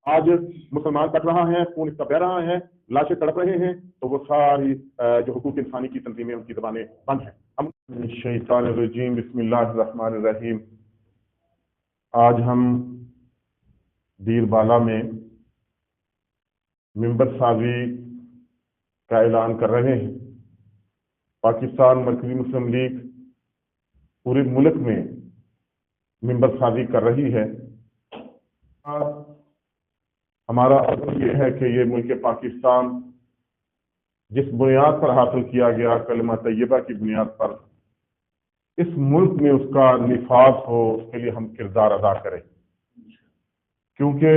आज मुसलमान कट रहा है, खून इसका बह रहा है, लाशें तड़प रहे हैं, तो वो सारी जो हुकूक इंसानी की तंजीमें उनकी ज़बानें बंद हैं। हम शैतानिर्रजीम बिस्मिल्लाहिर्रहमानिर्रहीम। आज हम दीरबाला में मिंबर साजी का ऐलान कर रहे हैं। पाकिस्तान मरकजी मुस्लिम लीग पूरे मुल्क में मिंबर साजी कर रही है। हमारा अज़्म ये है कि ये मुल्क पाकिस्तान जिस बुनियाद पर हासिल किया गया कलमा तैयबा की बुनियाद पर इस मुल्क में उसका निफाज हो, उसके लिए हम किरदार अदा करें। क्योंकि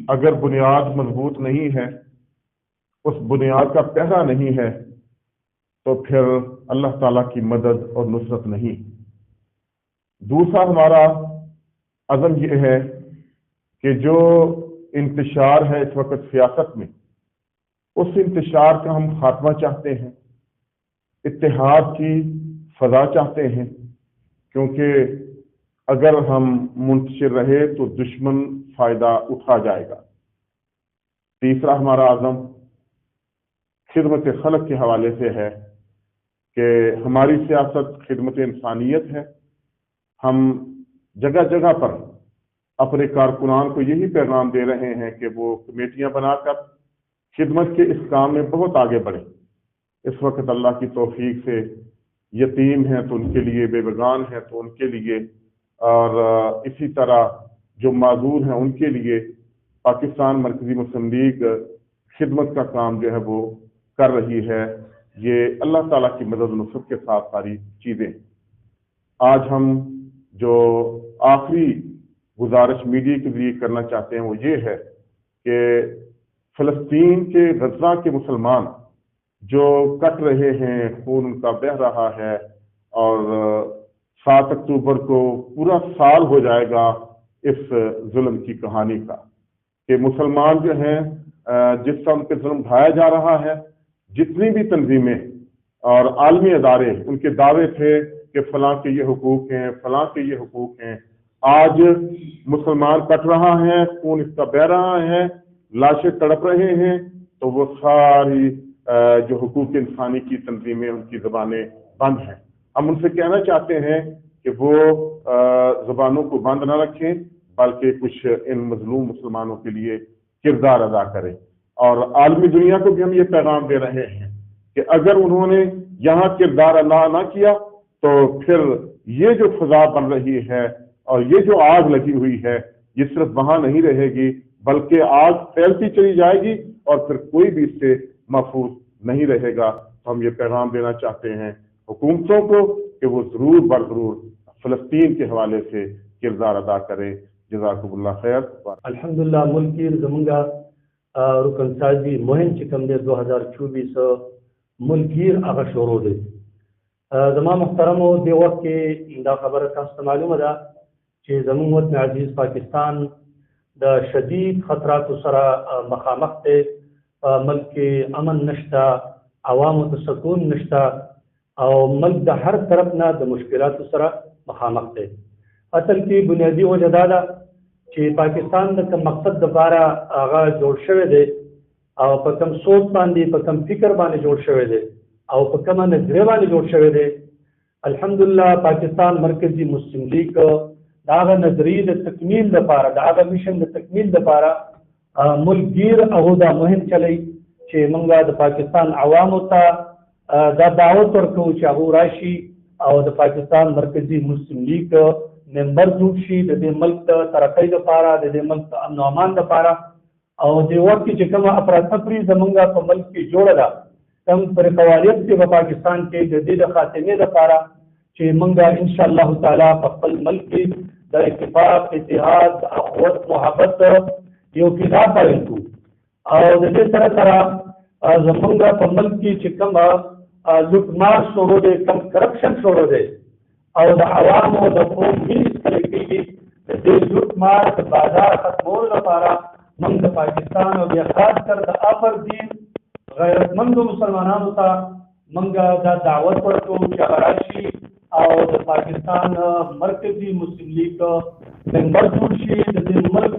अगर बुनियाद मजबूत नहीं है, उस बुनियाद का पहरा नहीं है, तो फिर अल्लाह ताला की मदद और नुसरत नहीं। दूसरा हमारा अज़म यह है कि जो इंतशार है इस वक्त सियासत में, उस इंतशार का हम खात्मा चाहते हैं, इत्तेहाद की फजा चाहते हैं। क्योंकि अगर हम मुंतशिर रहे तो दुश्मन फायदा उठा जाएगा। तीसरा हमारा आज़म खिदमत खल्क के हवाले से है कि हमारी सियासत खिदमत इंसानियत है। हम जगह जगह पर अपने कारकुनान को यही पैगाम दे रहे हैं कि वो कमेटियां बनाकर खिदमत के इस काम में बहुत आगे बढ़े। इस वक्त अल्लाह की तौफीक से यतीम हैं तो उनके लिए, बेबगान हैं तो उनके लिए, और इसी तरह जो माजूर हैं उनके लिए पाकिस्तान मरकजी मुस्लिम लीग खिदमत का काम जो है वो कर रही है। ये अल्लाह ताला की मदद नुसरत के साथ सारी चीज़ें। आज हम जो आखिरी गुजारिश मीडिया के लिए करना चाहते हैं वो ये है कि फ़लस्तीन के गज़ा के मुसलमान जो कट रहे हैं, खून उनका बह रहा है, और 7 अक्टूबर को पूरा साल हो जाएगा इस जुल्म की कहानी का, कि मुसलमान जो हैं जिस तरह उन पर जुल्म ढाया जा रहा है, जितनी भी तंजीमें और आलमी अदारे उनके दावे थे कि फलां के ये हुकूक हैं, फलां के ये हुकूक हैं, आज मुसलमान कट रहा है, खून इसका बह रहा है, लाशें तड़प रहे हैं, तो वो सारी जो हुकूक इंसानी की तंजीमें उनकी ज़बानें बंद हैं। हम उनसे कहना चाहते हैं कि वो ज़बानों को बंद न रखें, बल्कि कुछ इन मजलूम मुसलमानों के लिए किरदार अदा करें। और आलमी दुनिया को भी हम ये पैगाम दे रहे हैं कि अगर उन्होंने यहाँ किरदार अदा ना किया तो फिर ये जो फजा बन रही है और ये जो आग लगी हुई है, ये सिर्फ वहां नहीं रहेगी, बल्कि आग फैलती चली जाएगी और फिर कोई भी इससे महफूज नहीं रहेगा। तो हम ये पैगाम देना चाहते हैं हुकूमतों को कि वो जरूर बरजरूर फ़लस्तीन के हवाले से किरदार अदा करें। जज़ाकुमुल्लाह खैर। अल्हम्दुलिल्लाह मुल्कीर ज़मंगा रुकन साजी मुहिम चिकम दे 2024 मुल्कीर आगा शोरो दे जमा मुहतरमो दे वक्त के दा खबर का मालूम दा कि ज़मूत में अजीज पाकिस्तान द शदीद खतरात सरा मखामख थे। मुल्क के अमन नश्ता, अवाम सुकून नश्ता, और मुल्क द हर तरफ ना द मुश्किलात सरा मखामख थे। असल की बुनियादी वजह दादा कि पाकिस्तान द मकसद दोबारा आगा जोड़ शवे दे, और पकम सोच बांधी पकम फिक्र बांधे जोड़ शवे दे, और पकम नजरे बांधे जोड़ शवे दे। अल्हम्दुलिल्लाह पाकिस्तान मरकजी मुस्लिम लीग दागा नजरीद तकमील दपारा, दागा मिशन तकमील दपारा मुल्क गिर अहूदा मुहिम चली कि मंगा द पाकिस्तान अवाम होता दा दावत और को चाहू राशि और द पाकिस्तान मरकजी मुस्लिम लीग मेंबर जुटशी दे मुल्क तरक्की दपारा, दे मुल्क अमन अमान दपारा, और दे वक्त की जगह अपराधपरी जमंगा को मुल्क की जोड़दा कम पर कवालियत के पाकिस्तान के जदीद खातिमे दपारा कि मंगा इंशाअल्लाह ताला पक्कल मुल्क की द इत्तेफाक, इत्तेहाद, अखवत, मोहब्बत यो किताब पढ़ें तू, और जिस तरह जमंगा को मुल्क की चिकम लुटमार शोरो दे, कम करप्शन शोरो दे, और आवाम और कौम भी इस तरीके की देश लुटमार बाजार खत्म दपारा मंग पाकिस्तान और खास कर आफर दीन गैरतमंद मुसलमानों होता मंगा दावत पर को चाराशी और पाकिस्तान मरकजी मुस्लिम लीग मेंबर जुड़शी मुल्क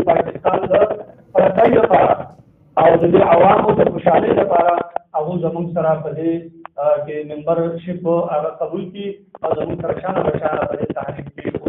पाकिस्तान او د دې عوامو د خوشحالۍ لپاره هغه زموږ سره په دې کې ممبرشپ هغه قبول کړي او زموږ سره شانه بشانه په دې تحریک کې